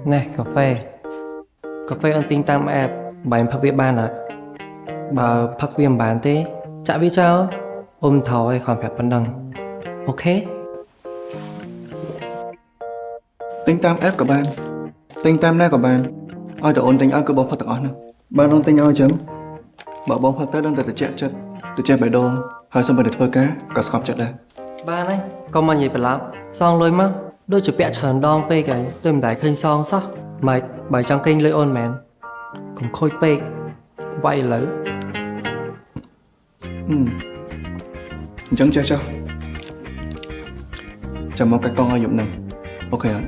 Nè cà phê ăn tinh tam app bánh phật việt ban ạ bà phật viêm bán thế chả biết sao ôm thầu hay còn phải bắn đằng ok ទិញតាម app ក៏បានទិញតាមណាក៏បានឲ្យតែអូនទិញឲ្យគឺបងផុតទាំងអស់ហ្នឹងបើអូនទិញឲ្យអញ្ចឹងបើបងផុតទៅដឹងតែត្រជាក់ចិត្តទៅចេះបេះដូងហើយសំបីតែធ្វើការក៏ស្កប់ចិត្តដែរ បានហើយក៏មកនិយាយប្រឡាប់សងលុយមកដូចជាពាក់ច្រើនដងពេកហើយដូចមិនដែលឃើញសងសោះម៉េចបើចង់កេងលុយអូនមែនកុំខូចពេកវាយឥឡូវ អញ្ចឹងចេះចុះចាំមកកាត់កងឲ្យយប់ហ្នឹងអូខេអត់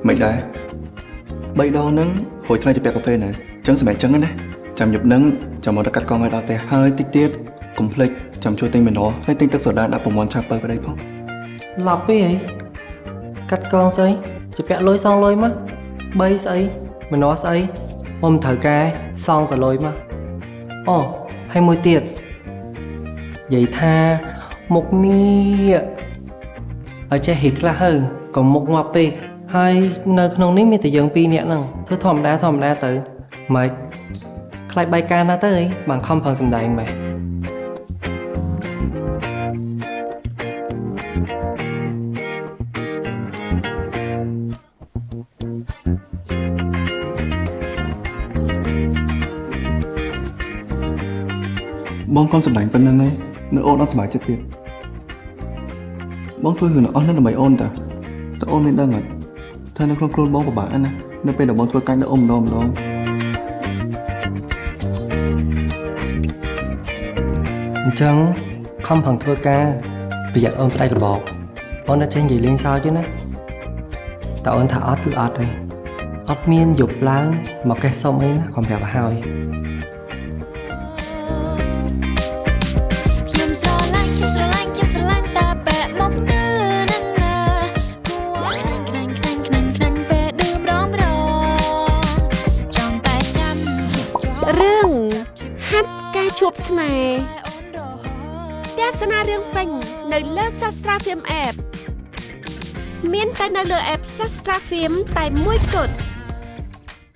មិនដែរ3ដងហ្នឹងរួចថ្លៃជាពាក់កាហ្វេណាអញ្ចឹងសម្រាប់អញ្ចឹងណាចាំយប់ហ្នឹងចាំមកកាត់កងឲ្យដល់ផ្ទះហើយតិចទៀតកុំភ្លេចចាំជួយទិញមីណូហើយទិញទឹកសូដាដាក់ប្រមាណឆាប់បើប្តីផង ឡប់ពេកហីកាត់កងស្អីជាពាក់លុយសងលុយមក3ស្អីម្នាស់ស្អីមុំត្រូវការសងតលុយមកអូហើយមួយទៀតនិយាយថាមុខនេះឲ្យចេះហិតខ្លះហើយកុំមុខងាប់ពេកហើយនៅក្នុងនេះមានតែយើង2នាក់ហ្នឹងធ្វើធម្មតាទៅម៉េចខ្លាចបាយការណាទៅអីបានខំប្រឹងសម្ដែងម៉េច បងកុំសម្ដែងប៉ុណ្្នឹងឯងនៅអូនអត់សប្បាយចិត្តទៀតបងធ្វើរឿងអស់នឹងដើម្បីអូនតាតើអូនមានដឹងអត់ថានៅក្នុងខ្លួនបងពិបាកណាស់នៅពេលដែលបងធ្វើកាច់នៅអូនម្ដងអញ្ចឹងខំប្រឹងធ្វើការប្រយ័ត្នអូនផ្ដាច់របបអូននៅចេះនិយាយលេងសើចទេណាតើអូនថាអត់គឺអត់ទេអត់មានយប់ឡើងមកកេះសុំអីណាកុំប្រាប់ឲ្យហើយ រឿងហាត់ការជួបស្នេហ៍ទស្សនារឿងពេញនៅលើ Sastra Film App មានតែនៅលើ App Sastra Film តែមួយគត់